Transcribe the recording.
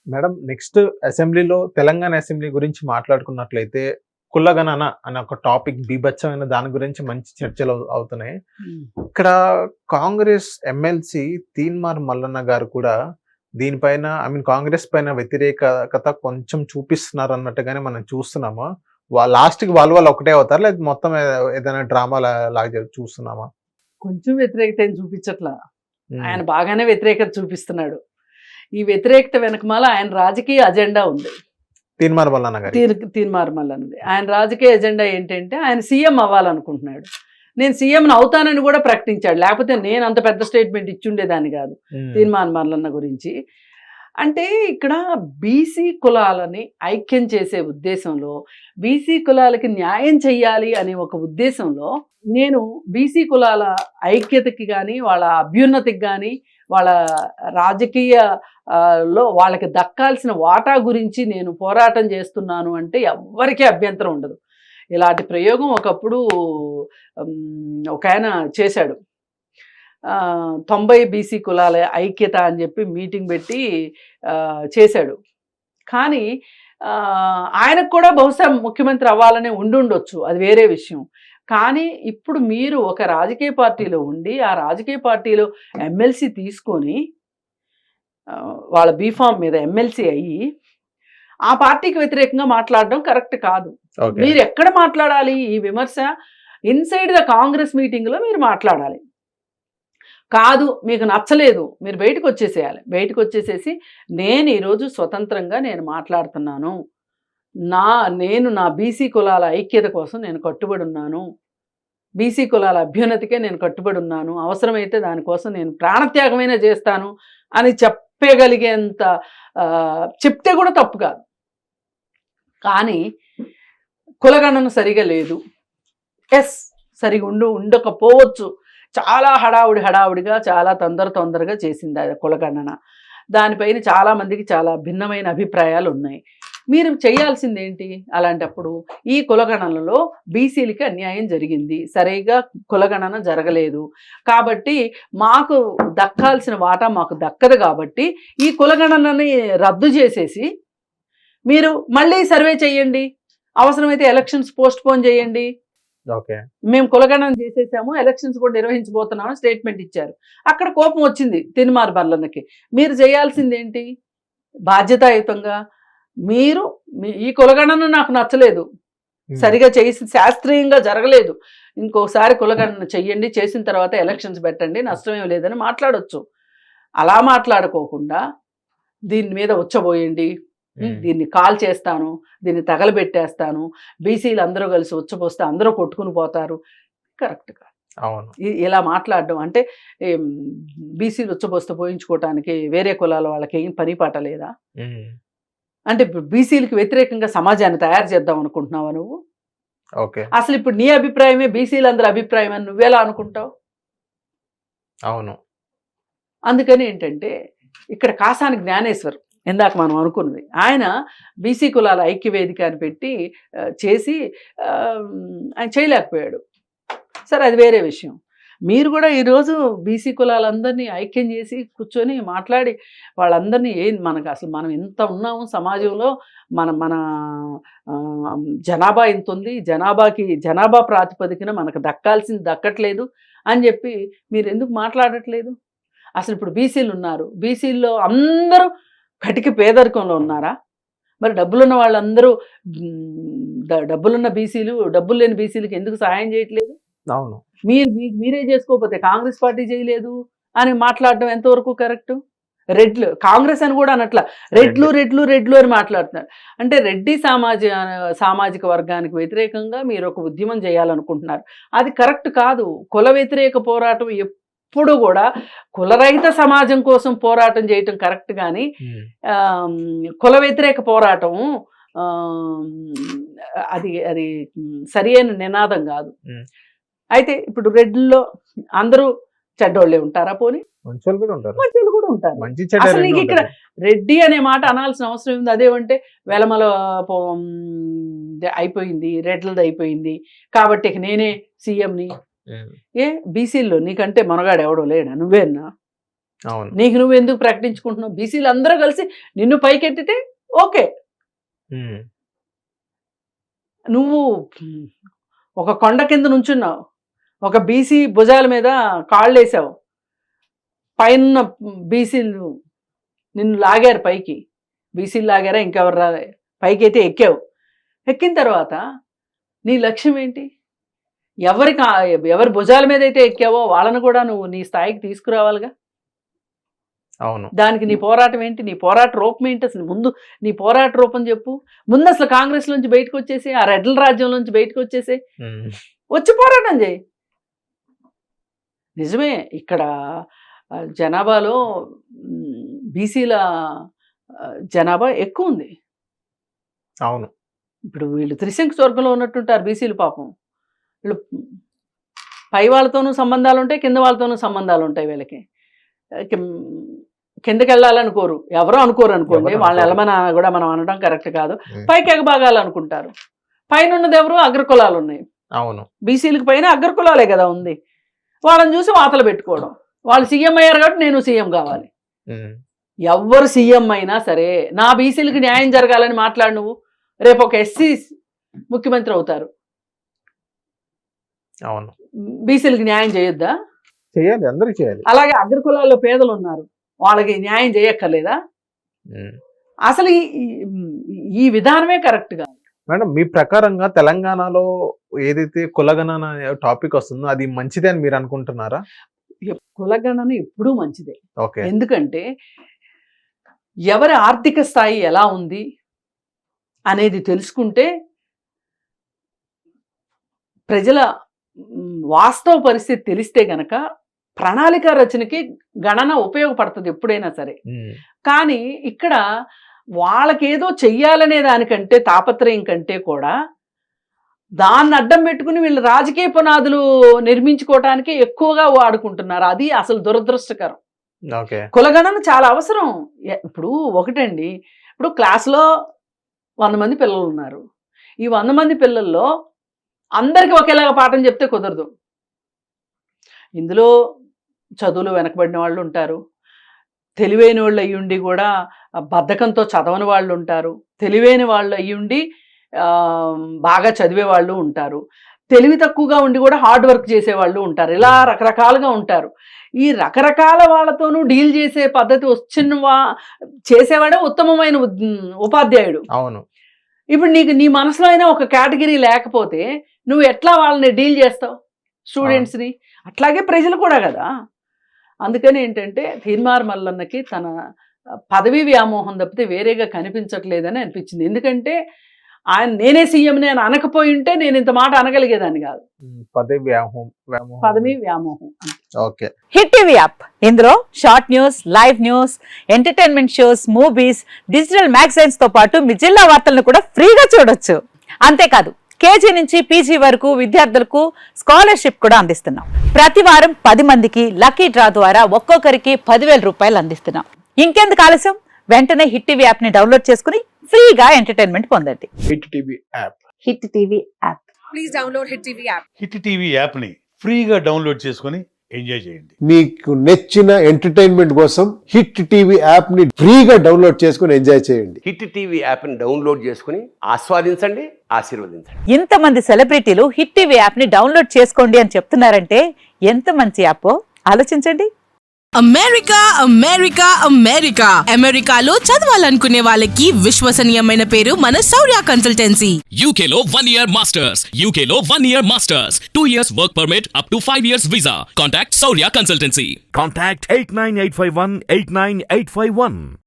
Madam next అసెంబ్లీలో Telangana assembly గురించి మాట్లాడుకున్నట్లయితే కులగణన అనే ఒక టాపిక్ బీభత్సమైన దాని గురించి మంచి చర్చలు అవుతున్నాయి. ఇక్కడ కాంగ్రెస్ ఎమ్మెల్సీ తీన్మార్ మల్లన్న గారు కూడా దీనిపైన కాంగ్రెస్ పైన వ్యతిరేకత కొంచెం చూపిస్తున్నారు అన్నట్టుగానే మనం చూస్తున్నాము. లాస్ట్‌కి వాళ్ళు ఒకటే అవుతారా? లేదా మొత్తం ఏదైనా డ్రామా లాగా చూస్తున్నామా? కొంచెం వ్యతిరేకత ఏం చూపించట్లా. ఆయన హ్మ్. బాగానే వ్యతిరేకత చూపిస్తున్నాడు. ఈ వ్యతిరేకత వెనకమాల ఆయన రాజకీయ అజెండా ఉంది. తీన్మార్ మల్లన్న గారి. తీన్మార్ మల్లన్నది. ఆయన రాజకీయ ఎజెండా ఏంటంటే ఆయన సీఎం అవ్వాలనుకుంటున్నాడు. నేను సీఎంని అవుతానని కూడా ప్రకటించాడు. లేకపోతే నేను అంత పెద్ద స్టేట్మెంట్ ఇచ్చుండేదాన్ని కాదు తీన్మార్ మల్లన్న గురించి. అంటే ఇక్కడ బీసీ కులాలని ఐక్యం చేసే ఉద్దేశంలో, బీసీ కులాలకి న్యాయం చెయ్యాలి అనే ఒక ఉద్దేశంలో నేను బీసీ కులాల ఐక్యతకి కానీ, వాళ్ళ అభ్యున్నతికి కానీ, వాళ్ళ రాజకీయ లో వాళ్ళకి దక్కాల్సిన వాటా గురించి నేను పోరాటం చేస్తున్నాను అంటే ఎవ్వరికీ అభ్యంతరం ఉండదు. ఇలాంటి ప్రయోగం ఒకప్పుడు ఒక ఆయన చేశాడు. 90 బీసీ కులాల ఐక్యత అని చెప్పి మీటింగ్ పెట్టి చేశాడు. కానీ ఆయనకు కూడా బహుశా ముఖ్యమంత్రి అవ్వాలనే ఉండుండొచ్చు, అది వేరే విషయం. కానీ ఇప్పుడు మీరు ఒక రాజకీయ పార్టీలో ఉండి ఆ రాజకీయ పార్టీలో ఎమ్మెల్సీ తీసుకొని వాళ్ళ బీఫామ్ మీద ఎమ్మెల్సీ అయ్యి ఆ పార్టీకి వ్యతిరేకంగా మాట్లాడడం కరెక్ట్ కాదు. మీరు ఎక్కడ మాట్లాడాలి ఈ విమర్శ? ఇన్సైడ్ ద కాంగ్రెస్ మీటింగ్లో మీరు మాట్లాడాలి. కాదు మీకు నచ్చలేదు, మీరు బయటకు వచ్చేసేయాలి. బయటకు వచ్చేసేసి నేను ఈరోజు స్వతంత్రంగా నేను మాట్లాడుతున్నాను, నేను నా బీసీ కులాల ఐక్యత కోసం నేను కట్టుబడి ఉన్నాను, బీసీ కులాల అభ్యున్నతికే నేను కట్టుబడి ఉన్నాను, అవసరమైతే దానికోసం నేను ప్రాణత్యాగమైనా చేస్తాను అని చెప్పగలిగేంత చెప్తే కూడా తప్పు కాదు. కానీ కులగణన సరిగా లేదు, సరిగా ఉండకపోవచ్చు, చాలా హడావుడిగా చాలా తొందరగా చేసింది అది కులగణన. దానిపైన చాలామందికి చాలా భిన్నమైన అభిప్రాయాలు ఉన్నాయి. మీరు చేయాల్సింది ఏంటి? అలాంటప్పుడు ఈ కులగణనలో బీసీలకి అన్యాయం జరిగింది, సరిగా కులగణన జరగలేదు కాబట్టి మాకు దక్కాల్సిన వాటా మాకు దక్కదు, కాబట్టి ఈ కులగణనని రద్దు చేసేసి మీరు మళ్ళీ సర్వే చేయండి, అవసరమైతే ఎలక్షన్స్ పోస్ట్ పోన్ చేయండి, మేము కులగణన చేసేసాము, ఎలక్షన్స్ కూడా నిర్వహించబోతున్నాము స్టేట్మెంట్ ఇచ్చారు. అక్కడ కోపం వచ్చింది తీన్మార్ మల్లన్నకి. మీరు చేయాల్సింది ఏంటి? బాధ్యతాయుతంగా మీరు ఈ కులగణన నాకు నచ్చలేదు, సరిగా చేసి శాస్త్రీయంగా జరగలేదు, ఇంకోసారి కులగణన చెయ్యండి, చేసిన తర్వాత ఎలక్షన్స్ పెట్టండి, నష్టమేం లేదని మాట్లాడొచ్చు. అలా మాట్లాడుకోకుండా దీని మీద ఉచ్చబోయండి, దీన్ని కాల్ చేస్తాను, దీన్ని తగలబెట్టేస్తాను, బీసీలు అందరూ కలిసి ఉచ్చపోస్తే అందరూ కొట్టుకుని పోతారు, కరెక్ట్ కాదు. అవును. ఇలా మాట్లాడడం అంటే బీసీలు ఉచ్చపోస్తే పోయించుకోవటానికి వేరే కులాల వాళ్ళకి ఏం పని పాట లేదా? అంటే బీసీలకు వ్యతిరేకంగా సమాజాన్ని తయారు చేద్దాం అనుకుంటున్నావా నువ్వు? అసలు ఇప్పుడు నీ అభిప్రాయమే బీసీలందరి అభిప్రాయం అని నువ్వెలా అనుకుంటావు? అవును. అందుకని ఏంటంటే ఇక్కడ కాసాని జ్ఞానేశ్వర్ ఇందాక మనం అనుకున్నది, ఆయన బీసీ కులాల ఐక్యవేదిక అని పెట్టి చేసి ఆయన చేయలేకపోయాడు. సరే, అది వేరే విషయం. మీరు కూడా ఈరోజు బీసీ కులాలందరినీ ఐక్యం చేసి కూర్చొని మాట్లాడి వాళ్ళందరినీ మనకు అసలు మనం ఎంత ఉన్నాము సమాజంలో, మన జనాభా ఎంత ఉంది, జనాభా ప్రాతిపదికన మనకు దక్కాల్సింది దక్కట్లేదు అని చెప్పి మీరు ఎందుకు మాట్లాడట్లేదు? అసలు ఇప్పుడు బీసీలు ఉన్నారు, బీసీల్లో అందరూ కటిక పేదరికంలో ఉన్నారా? మరి డబ్బులున్న వాళ్ళందరూ డబ్బులున్న బీసీలు డబ్బులు లేని బీసీలకి ఎందుకు సహాయం చేయట్లేదు? అవును. మీరే చేసుకోకపోతే కాంగ్రెస్ పార్టీ చేయలేదు అని మాట్లాడడం ఎంతవరకు కరెక్ట్? రెడ్లు కాంగ్రెస్ అని కూడా అనట్లా, రెడ్లు అని మాట్లాడుతున్నారు. అంటే రెడ్డి సామాజిక వర్గానికి వ్యతిరేకంగా మీరు ఒక ఉద్యమం చేయాలనుకుంటున్నారు, అది కరెక్ట్ కాదు. కుల వ్యతిరేక పోరాటం ఎప్పుడు కూడా కులరహిత సమాజం కోసం పోరాటం చేయటం కరెక్ట్, కానీ కుల వ్యతిరేక పోరాటం అది సరి అయిన నినాదం కాదు. అయితే ఇప్పుడు రెడ్లలో అందరూ చెడ్డోళ్ళే ఉంటారా? పోనీ మంచోళ్ళు కూడా ఉంటారు. అసలు నీకు ఇక్కడ రెడ్డి అనే మాట అనాల్సిన అవసరం ఉంది. అదేమంటే వెలమల అయిపోయింది, రెడ్లది అయిపోయింది కాబట్టి ఇక నేనే సీఎంని. బీసీల్లో నీకంటే మనగాడు ఎవడో లేడా? నువ్వేనా? అవును. నీకు నువ్వు ఎందుకు ప్రకటించుకుంటున్నావు? బీసీలు అందరూ కలిసి నిన్ను పైకెత్తితే ఓకే. నువ్వు ఒక కొండ కింద నుంచున్నావు, ఒక బీసీ భుజాల మీద కాళ్ళు వేసావు, పైన బీసీలు నిన్ను లాగారు పైకి, బీసీలు లాగారా ఇంకెవరు రా, పైకి అయితే ఎక్కావు. ఎక్కిన తర్వాత నీ లక్ష్యం ఏంటి? ఎవరి భుజాల మీద అయితే ఎక్కావో వాళ్ళను కూడా నువ్వు నీ స్థాయికి తీసుకురావాలిగా. అవును. దానికి నీ పోరాటం ఏంటి? నీ పోరాట రూపం ఏంటి? అసలు ముందు నీ పోరాట రూపం చెప్పు. ముందు అసలు కాంగ్రెస్ నుంచి బయటకు వచ్చేసి, ఆ రెడ్ల రాజ్యం నుంచి బయటకు వచ్చేసి వచ్చి పోరాటం చేయి. నిజమే, ఇక్కడ జనాభాలో బీసీల జనాభా ఎక్కువ ఉంది. అవును. ఇప్పుడు వీళ్ళు త్రిశంకు స్వర్గంలో ఉన్నట్టుంటారు బీసీలు పాపం. వీళ్ళు పై వాళ్ళతోనూ సంబంధాలు ఉంటాయి, కింద వాళ్ళతోనూ సంబంధాలు ఉంటాయి. వీళ్ళకి కిందకి వెళ్ళాలనుకోరు, ఎవరో అనుకోరు అనుకోండి, వాళ్ళని వెళ్ళమని కూడా మనం అనడం కరెక్ట్ కాదు. పైకి ఎగబాగాలనుకుంటారు. పైన ఉన్నది ఎవరు? అగ్రకులాలు ఉన్నాయి. అవును. బీసీలకు పైన అగ్రకులాలే కదా ఉంది. వాళ్ళని చూసి వాతలు పెట్టుకోవడం. వాళ్ళు సీఎం అయ్యారు కాబట్టి నేను సీఎం కావాలి. ఎవ్వరు సీఎం అయినా సరే నా బీసీలకు న్యాయం జరగాలని మాట్లాడు నువ్వు. రేపు ఒక ఎస్సీ ముఖ్యమంత్రి అవుతారు, అవును, బీసీలకు న్యాయం చేయొద్దా? చేయాలి, అందరికి చేయాలి. అలాగే అగ్రకులాల్లో పేదలు ఉన్నారు, వాళ్ళకి న్యాయం చేయక్కర్లేదా? అసలు ఈ విధానమే కరెక్ట్ కాదు. మేడం, మీ ప్రకారంగా తెలంగాణలో ఏదైతే కులగణన టాపిక్ వస్తుందో అది మంచిదే అని మీరు అనుకుంటున్నారా? కులగణన ఎప్పుడూ మంచిదే. ఓకే. ఎందుకంటే ఎవరి ఆర్థిక స్థాయి ఎలా ఉంది అనేది తెలుసుకుంటే ప్రజల వాస్తవ పరిస్థితి తెలిస్తే గనక ప్రణాళిక రచనకి గణన ఉపయోగపడుతుంది ఎప్పుడైనా సరే. కానీ ఇక్కడ వాళ్ళకేదో చెయ్యాలనే దానికంటే, తాపత్రయం కంటే కూడా దాన్ని అడ్డం పెట్టుకుని వీళ్ళు రాజకీయ పునాదులు నిర్మించుకోవటానికి ఎక్కువగా వాడుకుంటున్నారు. అది అసలు దురదృష్టకరం. కులగణన చాలా అవసరం. ఇప్పుడు ఒకటండి, ఇప్పుడు క్లాస్లో 100 మంది పిల్లలు ఉన్నారు. ఈ 100 మంది పిల్లల్లో అందరికీ ఒకేలాగా పాఠం చెప్తే కుదరదు. ఇందులో చదువులు వెనకబడిన వాళ్ళు ఉంటారు, తెలివైన వాళ్ళు అయ్యుండి కూడా బద్ధకంతో చదవని వాళ్ళు ఉంటారు, తెలివైన వాళ్ళు అయ్యుండి బాగా చదివే వాళ్ళు ఉంటారు, తెలివి తక్కువగా ఉండి కూడా హార్డ్ వర్క్ చేసేవాళ్ళు ఉంటారు. ఇలా రకరకాలుగా ఉంటారు. ఈ రకరకాల వాళ్ళతోనూ డీల్ చేసే పద్ధతి చేసేవాడే ఉత్తమమైన ఉపాధ్యాయుడు. అవును. ఇప్పుడు నీ మనసులో అయినా ఒక కేటగిరీ లేకపోతే నువ్వు ఎట్లా వాళ్ళని డీల్ చేస్తావు స్టూడెంట్స్ని? అట్లాగే ప్రజలు కూడా కదా. అందుకని ఏంటంటే తీన్మార్ మల్లన్నకి తన పదవీ వ్యామోహం తప్పితే వేరేగా కనిపించట్లేదని అనిపించింది. ఎందుకంటే ఆయన నేనే సీఎం అని అనకపోయి ఉంటే నేను ఇంత మాట అనగలిగేదాన్ని కాదు. పదవీ వ్యామోహం. ఓకే. హిట్ టీవీ యాప్, ఇందులో short news, live news, entertainment shows, movies, digital magazines తో పాటు మీ జిల్లా వార్తలను కూడా ఫ్రీగా చూడొచ్చు. అంతేకాదు కేజీ నుంచి పీజీ వరకు విద్యార్థులకు స్కాలర్షిప్ కూడా అందిస్తున్నాం. ప్రతి వారం 10 మందికి లక్కీ డ్రా ద్వారా ఒక్కొక్కరికి 10,000 రూపాయలు అందిస్తున్నాం. ఇంకెందుకు ఆలస్యం, వెంటనే హిట్ టీవీ యాప్ ని డౌన్లోడ్ చేసుకుని ఫ్రీగా ఎంటర్టైన్మెంట్ పొందండి. Hit TV app. Hit TV app. Please download hit TV app. Hit TV app ని ఫ్రీగా డౌన్లోడ్ చేసుకుని ఎంజాయ్ చేయండి. మీకు నచ్చిన ఎంటర్టైన్మెంట్ కోసం హిట్ టీవీ యాప్ ని ఫ్రీగా డౌన్లోడ్ చేసుకుని ఎంజాయ్ చేయండి. హిట్ టీవీ యాప్ ని డౌన్లోడ్ చేసుకుని ఆస్వాదించండి, ఆశీర్వదించండి. ఇంతమంది సెలబ్రిటీలు హిట్ టీవీ యాప్ ని డౌన్లోడ్ చేసుకోండి అని చెప్తున్నారంటే ఎంత మంచి యాప్ ఆలోచించండి. అమెరికా అమెరికా అమెరికా అమెరికాలో చదవాలనుకునే వాళ్ళకి విశ్వసనీయమైన పేరు మన శౌర్య కన్సల్టెన్సీ. UK లో 1 year masters. UK లో 1 year masters. 2 years work permit up to 5 years visa. Contact Saurya Consultancy. Contact 89851 89851.